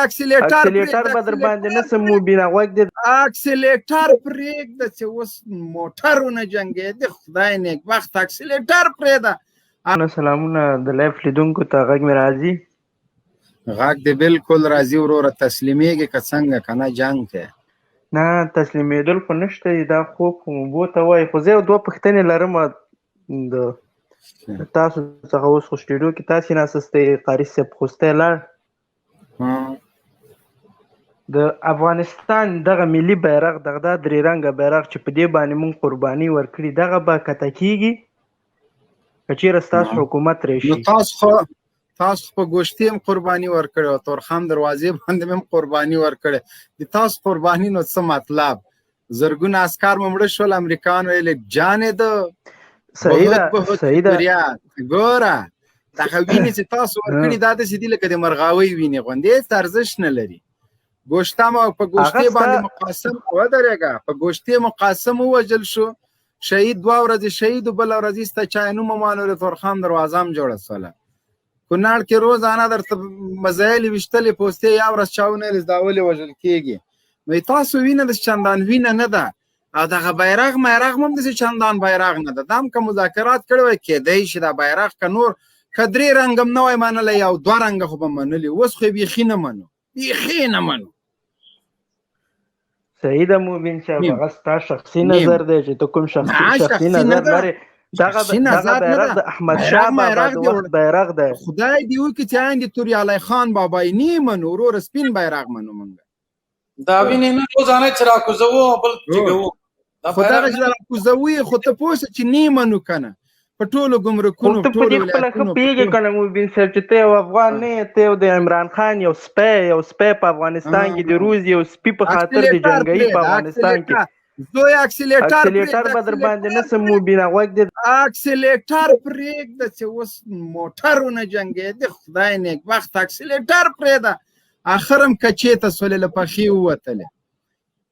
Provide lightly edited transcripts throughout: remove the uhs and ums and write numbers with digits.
اکسیلیټر به در باندې نسم مبینه غوږ دې اکسیلیټر پرېږده چې اوس موټرونه جنګېدي خدای نیک وخت اکسیلیټر پرېږده. سلامونه د لایف لیدونکو ته غږ مې راځي؟ غږ دې بالکل راځي وروره. تسلیمېږي که څنګه که نه جنګ کې؟ نه تسلیمېدل خو نشته دی، دا خوب خو اوبو ته وایي. خو زه یو دوه پوښتنې لرم د تاسو څخه. اوس خو سټوډیو کې تاسې ناستئ، قاري صاحب خوستی لاړ. د افغانستان دغه ملي بیرغ دغه دا درې رنګه بیرغ چې په دې باندې مونږ قرباني ورکړي دغه به کته کېږي که چېرې ستاسو حکومت راشي؟ نو تاسو په ګوشتي هم قرباني ورکړې او تورخم دروازې باندې هم قرباني ورکړې. د تاسو قرباني نو څه مطلب؟ زرګونه عسکر مو مړه شول، امریکایان ویلې جانې ده صحیح ده ګوره دغه وینې چې تاسو ورکړي دا داسې دي لکه د مرغاوۍ وینې غوندې، هېڅ ارزښت نه لري. ګوشته مو په ګوشتې باندې مقاسم ودرېږه، په ګوشتې مقاسم ووژل شو، شهید 2 ورځې شهید و، بله ورځ یې سته چاینوم ومانولې، تورخم دروازه هم جوړه سوله. کونړ کې روزانه درته مزایلې ویشتلې پوستې یا ورځ چا ونه لیداولې وژل کېږي. نو تاسو وینه داسې چندان وینه نه ده، او دغه بیرغ میرغ هم داسې چندان بیرغ نه ده. دا هم که مذاکرات کړی وای کېدی شي دا بیرغ که نور که 3 رنګ هم نه وای منلی او 2 رنګه خو به منلي. اوس خو یې بیخي نه منو، بیخي نه منو. صحیح ده مبین صاحب، هغه ستا شخصي نظر دی چې ته کوم شخصي نظر لرې. دغه بیرغ د احمدشاه بابا د وخت بیرغ دی. خدای دې وکړي چې آیندې توري علی خان بابا یې نه منو، وروره سپین بیرغ منو. موږ دا وینې نه روزانه چې راکوزوو او بل جګوو، خو دغه چې راکوزوي خو ته پوه شه چې نه منو که نه په ټولو ګمرکونو ته په دې خپله ښه پوهېږې که نه مبین صاحب چې ته یو افغان نه یې، ته یو د عمران خان یو سپی په افغانستان کې د روز یو سپي په خاطر د جنګوي په افغانستان کې زوی اکسیلیټر به در باندې نسم مبینه غوږ دې اکسیلیټر پرېږده چې اوس موټرونه جنګېدي خدای نیک وخت اکسیلیټر پرېږده. اخر هم کچې ته سولې له پخې ووتلې.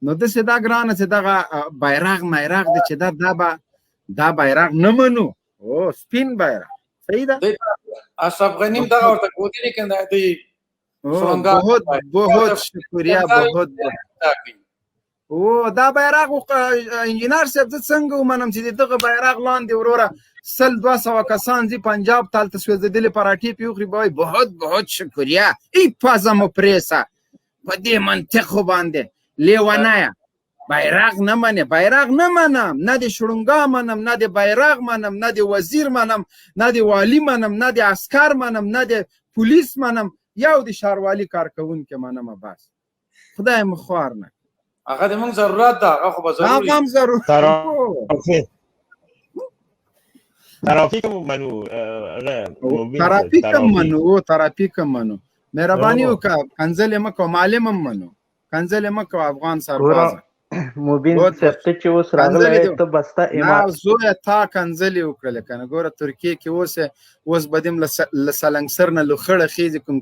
نو داسې دا ګرانه چې دغه بیرغ میرغ دی چې دا بیرغ نه منو. او سپین بیرغ صحیح ده. اشرف غنی هم دغه ورته ګوتې کنه دی. بہت شکریہ بہت. او دا بیرغ انجینر صاحب زه څنګه ومنم چې دغه بیرغ لاندې وروره 100-200 کسان ځي پنجاب ته هلته سوځېدلې پراټې پې وخوري به وایي بہت بہت شکریہ ای پزه مو پرېسه. په دې منطقو باندې لیونیه بیرغ نه منې. بیرغ نه منم، نه د شړونګا منم، نه د بیرغ منم، نه د وزیر منم، نه د والي منم، نه د عسکر منم، نه د پولیس منم، یو د ښاروالي کارکوونکي منم. بس خدای مو خوار نه. هغه د موږ ضرورت ده، هغه خو به ضروري هغه هم ضرورت ترافیک هم منو. ترافیک هم منو. مهرباني وکړه کنځلې مه کوه، معلم هم منو، کنځلې مه کوه افغان سربازه. مبین صاحب ته چې اوس راغلی ته به ستا نه زویه تا کنځلې وکړلې که نه. ګوره ترکیې کې اوس به دې هم له سلنګسر نه لوخړه خېږي کوم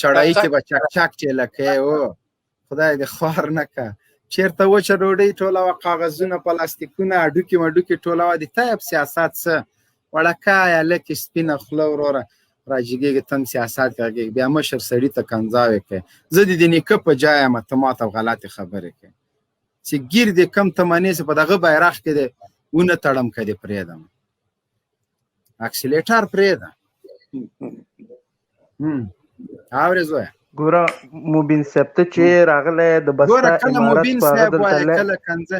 چړایي کې به چک چک چیله کوې. او خدای دې خوار نه که چېرته وچه ډوډۍ ټولوه، کاغذونه پلاستیکونه هډوکي مډوکي ټولوه. د تیب سیاست څه وړکایه لکې سپینه خوله وروره راجګېږي، تم سیاست کېږي بیا مشر سړي ته کنځاوې کوي. زه د دې نیکه په جای یم، ته ماته غلطې خبرې کوي چې ګیر دې کم ته منې چې په دغه بیرغ کې دې ونه تړم که دې پرېږدم. اکسیلیټر پرېږده. اورې زویه ګوره مبین صاحب ته چې راغلی د بستا امارت په هغه کله کنځه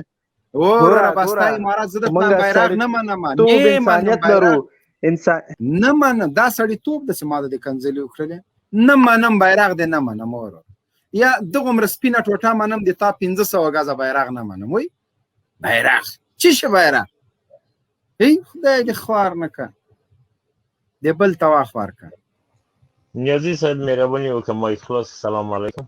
وروره بستا امارت زه د بیرغ نه منم، انسانیت لرو نه منم. دا سړیتوب داسې ما د دې کنځلې وکړلې نه منم. بیرغ دې نه منم وروره. یا دغومره سپینه ټوټه منم، د تا 500 ګزه بیرغ نه منم. وای بیرغ چی شه بیرغ؟ ای خدای دې خوار نه که دې بل ته واخ ورکه. نیازی صاحب مهرباني وکړه ما اخلاص. سلام علیکم.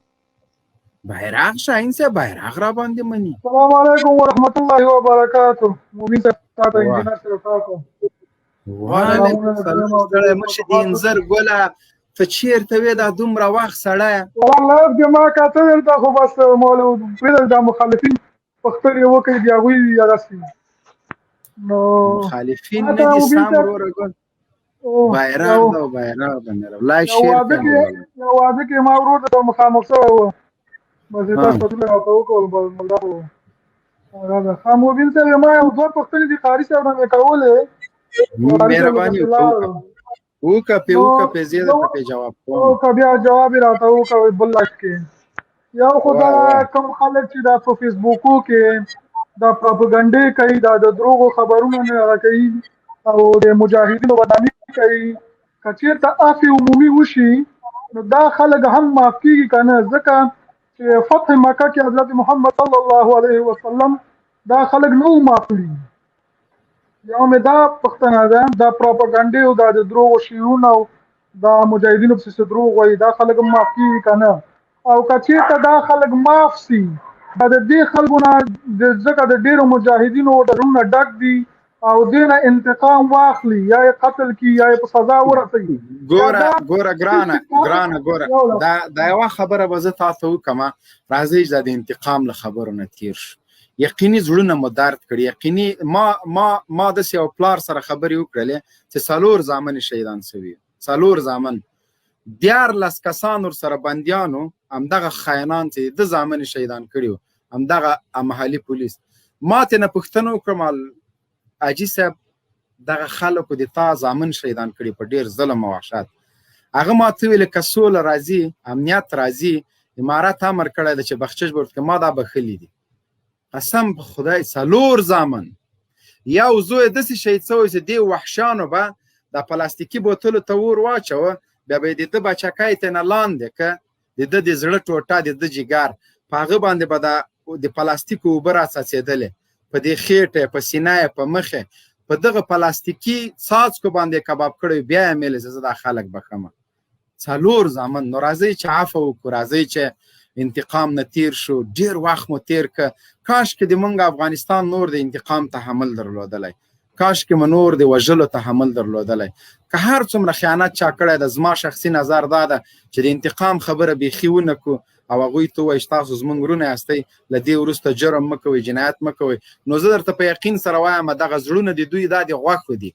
بیرغ شاهین صاحب بیرغ را باندې مني. السلام علیکم ورحمت الله وبرکاته. مبین صاحب تاسو انجینر صاحب تاسو وعلیکم السلام. مشه دې انځر ګله ته چېرته وې دا دومره وخت سړیه؟ والله دې ما کاته ورته خو بس مولو دا مخالفین پختل یې وکړي د هغوی هغسې نو مخالفین نه دي سم وروره ګل. بیرغ دا او بیرغ د مېره لایک یو شیر واده کې ما ورور ته مخامخ شوی و بس تاسو ته راته وکول بل دا راځه خاموبین سره ما یو دوه پښتنې دي قاری صاحب نه کولې مهرباني وکړه په زیاده پکې جواب کوم او بیا جواب راته وکړ بل لاس کې یو خدا کم خلک چې دا په فیسبوکو کې دا پروپاګاندا کوي دا د دروغو خبرونه نه راکوي او د مجاهدینو بدنامي کوي کچېرته عفو عمومي وشي نو دا خلک هم معاف کیږي کنه ځکه چې فتح مکه کې حضرت محمد صلی الله علیه وسلم دا خلک نو معاف کړي یو مې دا پښتنه ده دا پروپاګاندا او دا د دروغو شیونه او دا مجاهدینو په څیر دروغ وایي دا خلک معاف کیږي کنه او کچېرته دا خلک معاف سي دا د دې خلکو نه ځکه د ډیرو مجاهدینو ډرونه ډک دي او دینه انتقام واخلي یا قتل کی یا په سزا ورسوي ګوره ګرانه دا یو خبره به زه تاسو وکم راځي چې د انتقام له خبرو نه تیر شو یقیني زړونه مو درد کړي یقیني ما د یو پلار سره خبرې وکړلې چې څلور زامن شهیدان شوي څلور زامن 14 کسان سره بندیانو همدغه خاینان چې د زامن شهیدان کړیو همدغه محلي پولیس ما ته نه پوښتنه وکړم اجي صاحب دغه خلکو د تا زامن شهیدان کړي په ډیر ظلم او وحشت هغه ما ته ویل کسول راځي امنیت راځي امارات امر کړی د چې بخشش ورته ما دا بخلی دي قسم په خدای څلور زامن یو زوی د څه شهید شوی چې دی وحشانو به د پلاستیکي بوتل ته ور واچو بیا به د بچکای ته نه لاندې ک د زړه ټوټه د جګر پاغه باندې به د پلاستیکو وبر اساسېدل په دې خېټه په سینه په مخه په دغه پلاستیکي څاڅکو باندې کباب کړی بیا مل زه د خلک بخمه څلور زامن نو راځي چې عفو وکړو راځي چې انتقام نه تیر شو ډیر وخت مو تیر ک کاش کې د منګ افغانستان نور د انتقام تحمل درلودلای کاش کې منور د وجلو تحمل درلودلای که هر څومره خیانت چا کړی د زما شخصي نظر دا ده چې د انتقام خبره بیخیونه کو او هغه ته وای تاسو زمونږ ورونه یاستئ لدی ورسته جرم مکوي جنایت مکوي نو زه درته په یقین سره وایم دغه زړونه د دوی د غوښو دي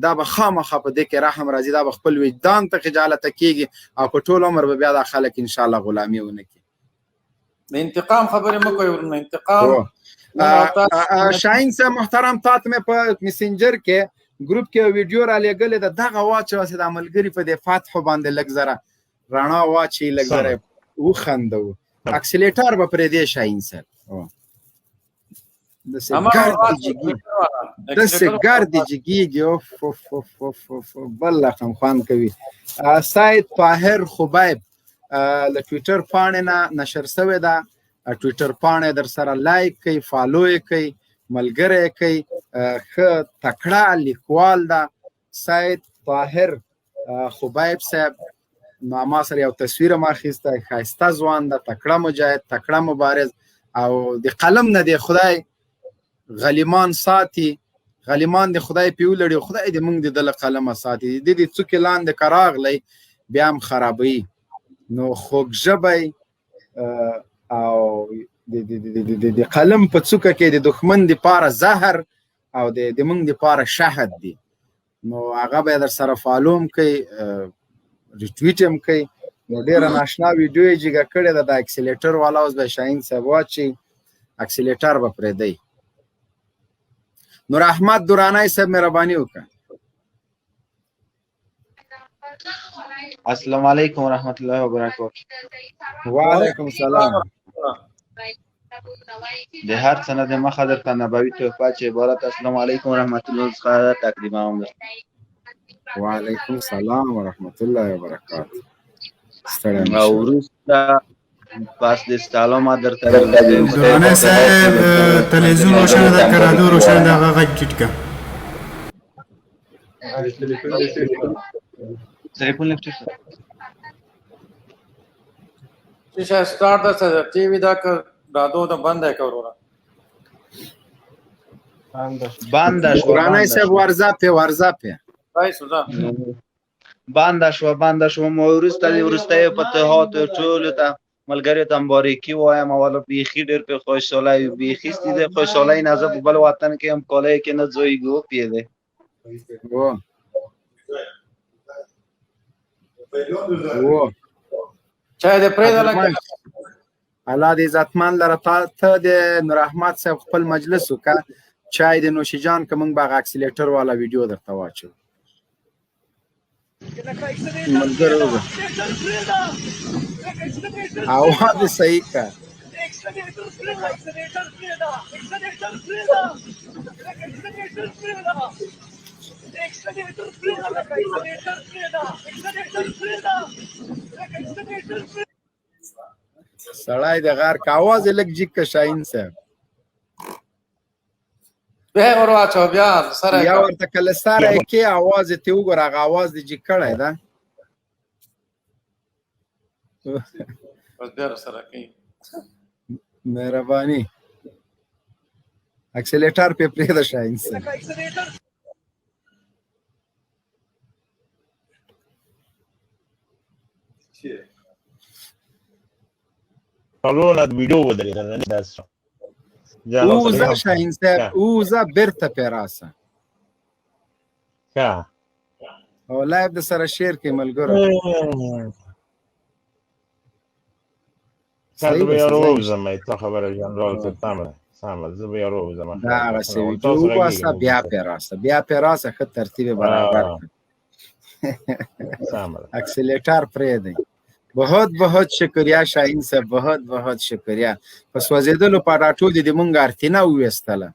دا به خامخا په دې کې رحم راځي دا خپل وجدان ته خجالت کیږي او په ټول عمر به بیا د خلک ان شاء الله غلامی ونه کی د انتقام خبره مکوي ورنه انتقام شاهین صاحب محترم تاسو مې په میسنجر کې ګروپ کې ویډیو را لګلې دغه واچو چې د عملګری په د فتح باندې لګزره رانا واچي لګزره وخندو اکسلیټر به پرې دی شاهین صاحب د سګر دی جګیږي بل رقم خوان کوي سید طاهر خبیب له ټویټر پاڼې نه نشر شوی ده ټویټر پاڼې در سره لایک کوي فالو کوي ملګری کوي ښه تکړه لیکوال ده سید طاهر خبیب صاحب ما سره یو تصویر ما اخیسته ښایسته ځوان ده تکړه مجاهد تکړه مبارز او د قلم نه دی خدای غلیمان ساتي غلیمان د خدای پیولړي خدای دې موږ د قلم ساتي د دې څوکې لاندې کراغلی بیا هم خرابوي نو خوږ ژبی او د قلم په څوکه کې د دښمن د پاره زهر او د موږ د پاره شهد دي نو هغه به در سره فالوم کوي ریټویټ هم کوي نو ډیره ناشنا ویډیو یې جګه کړې ده د اکسلیټر والا اوس به شاهین صاحب واچي اکسلیټر به پرې دی نور احمد دورانی صاحب مهرباني وکړه السلام علیکم ورحمۃ اللہ وبرکاتہ وعلیکم السلام د هر سند مخه درته نبوي تحفه چې عبارت السلام علیکم ورحمۃ اللہ څخه تقدیم هم ده وعلیکم السلام ورحمۃ اللہ وبرکاتہ او وروسته پس د سلام درته دورانه صاحب تلویزیون روشن ده که رادیو روشن ده هغه غږ ټیټ کړه تلیفون لفټ شیشه سٹارټ ده ټي وي دا که رادیو ته بند ہے کورونه بند شو قرآنی صاحب ورزاپه وای سوزا بند شو مو ورسته فتوحات ټول ته ملګری ته مبارکي وایم اوله بیخي ډېر په خوشاله بیخي ستې خوشاله نه زه په بل وطن کې هم کولای کې نه زوی ګو پیده و چای دې پرېږده لکه الله دې عزتمن لره ته د نور احمد صاحب خپل مجلس وکړه چای د نوشي جان که موږ به هغه اکسیلیټر والا ویډیو درته واچو ملګرو اواز یې صحیح کړه سړی د غار که اواز یې لږ جګ که شاهین صاحب بیا ور واچو بیا سره یا ورته کله سره یې کې اواز یې ترې وګوره هغه اواز دې جګ کړی ده بس بیا سره کوي مهرباني اکسیلیټر پې پرېږده شاهین صاحب Allora video ودرېده نه داسې اوزه شاهین صاحب اوزه بیرته پې راسه ښه او لایف د سره شیر کې ملګرو زه به یې راووځم ته خبره جنرال ته سمه زه به یې راووځم دغسې ویډیو وباسه بیا پې راسه ښه ترتیب یې برابر کړه اکسیلیټر پرېږدئ بہت بہت شکریہ شاہین صاحب بہت بہت شکریہ په سوځېدلو پټاټو دې مونږ ارتینا وویستله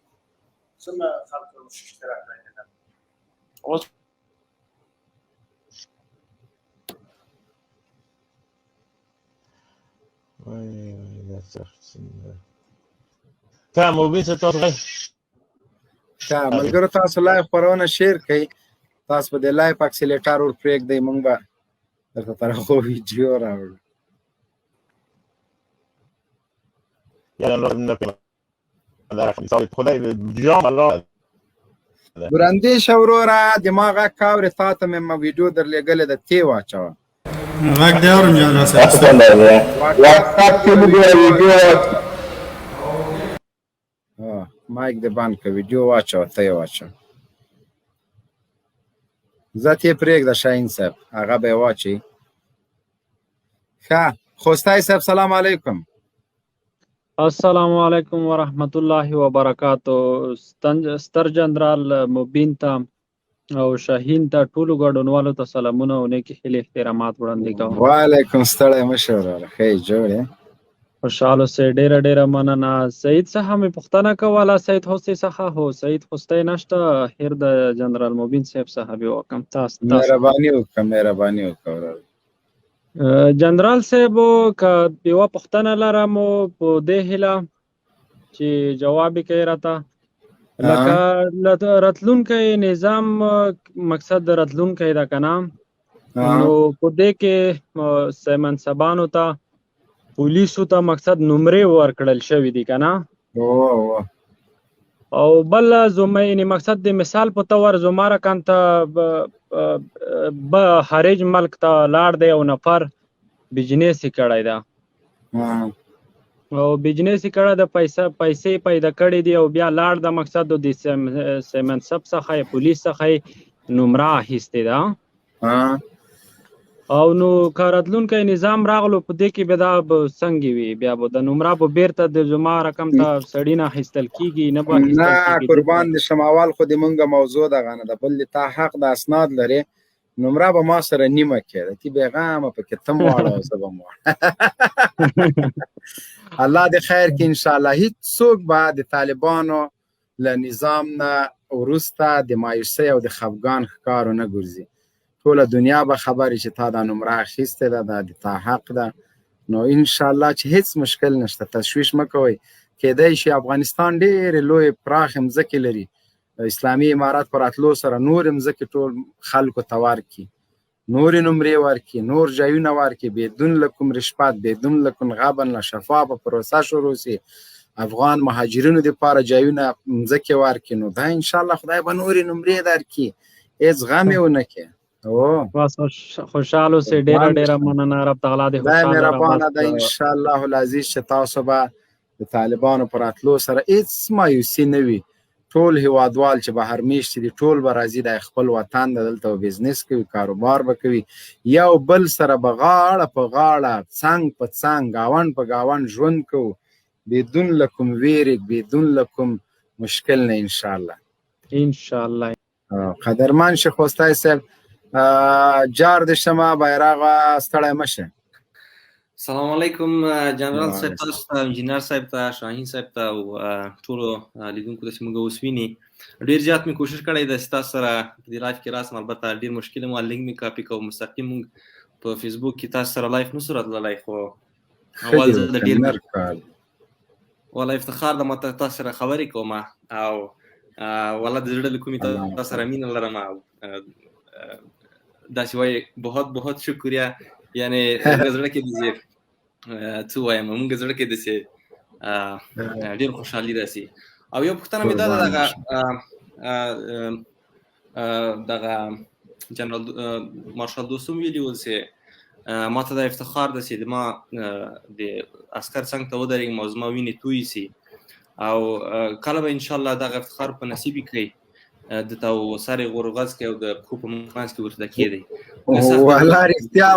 ملګرو تاسو لایف خپرونه شیر کړئ تاسو په دې لایف اکسیلیټر ور پرېږدئ مونږ به درته طرفو ویډیو راوړو برندې شه وروره دماغ غږ کاورې تا ته مې ویډیو درلېږلې ده تی واچوه غږ دی اورم جنرال صاحب مایک دې بند کړه ویډیو واچوه ته یې واچوه زه ته یې پرېږده شاهین صاحب هغه به یې واچوي ښه خوستی صاحب سلام علیکم السلام علیکم ورحمت الله وبرکاتو ستر جنرال مبین ته او شاهین ته ټولو ګډونوالو ته سلامونه او نیکې هیلې احترامات وړاندې کوم وعلیکم ستړی مه شه وروره ښه یې جوړ یې خوشحاله اوسئ ډېره مننه سعید څخه مې پوښتنه کوله سعید حسني څخه هو سعید حسني نشته هیر د جنرال مبین صاحب څخه به وکړم تاسو مهرباني وکړه وروره جنرال صاحب که یوه پوښتنه لرم په دې هیله چې جواب یې کوي راته لکه راتلونکی نظام مقصد د راتلونکی ده که نه نو په دې کې منصبانو ته پولیسو ته مقصد نمرې ورکړل شوي دي که نه او بل یعنې مقصد د مثال په طور زما رقم ته خارج ملک ته لاړ دی او نفر بجنس یې کړی ده او بجنس یې کړی ده پیسې پیدا کړې دي او بیا لاړ د مقصد د منصب څخه یې پولیس څخه یې نمره اخیستې ده او نو که راتلونکی نظام راغلو په دې کې به دا به څنګه وي بیا به د نمره به بیرته د زما رقم ته سړي نه اخیستل کېږي نه به نه قربان دې شم اول خو د مونږ موضوع دغه نه ده بل تا حق د اسناد لرې نمره به ما سره نیمه کېده تی بېغمه پکې ته م واړه او زه به م واړه الله دې خیر کړي انشاءالله هېڅوک به د طالبانو له نظام نه وروسته د مایوسۍ او د خفګان ښکارو نه ګرځي ټوله دنیا به خبرې چې تا دا نمره اخیستې ده دا د تا حق ده نو انشاءالله چې هیڅ مشکل نشته تشویش مه کوئ کېدی شي افغانستان ډېرې لویې پراخې مځکې لري اسلامي امارات په راتلو سره نورې مځکې ټول خلکو ته ورکړي نورې نمرې ورکړي نور ځایونه ورکړي بدون له کوم رشوت بدون له کوم غبن له شفافه پروسه شروع شي افغان مهاجرینو دپاره ځایونه مځکې ورکړي نو دا انشاءالله خدای به نورې نمرې درکړي هېڅ غم یې ونه کړي خوشحال اوسئ ډېره مننه رب تعالی دې خدای مهربانه ده انشاءالله العزیز چې تاسو به د طالبانو په راتلو سره هېڅ مایوسي نه وي ټول هیوادوال چې بهر میشت دي ټول به راځي د خپل وطن د دلته بزنس کوي کاروبار به کوي یو بل سره به غاړه په غاړه څنګ په څنګ ګاونډ په ګاونډ ژوند کوو بدون لکم ویرک بدون لکم مشکل نه انشاءالله قدرمن شیخ وسطی صاحب جار د شمه بیرغ ستړی مشه السلام علیکم جنرال صاحب تاسو ته انجینر صاحب ته شاهین صاحب ته او ټولو لیدونکو ته چې موږ اوس ویني ډېر زیات مې کوشش کړی د ستاسو سره په دې لایف کې راسم البته ډېر مشکل مو لینک مې کاپي کوم مستقیم په فیسبوک کې تاسو سره لایف نو سره تللی خو اول زه د ډېر والله افتخار د ماته تاسو سره خبرې کوم او والله د زړه له کومې تاسو سره مینه لرم او داسې وایي بہت بہت شکریہ یعنی زړه کې دې څه وایم موږ زړه کې دې ډېر خوشحالي راسي او یو پوښتنه مې دغه جنرال مارشال دوستم ویلي و چې ما ته د افتخار ده چې ما د عسکر څنګ ته ودرېږم او زما وینې تویې سي او کله به انشاءالله دغه افتخار په نصیب کړئ دته سر یې غورغز کړئ او د پښو په منځ کې ورته کېدی والله رښتیا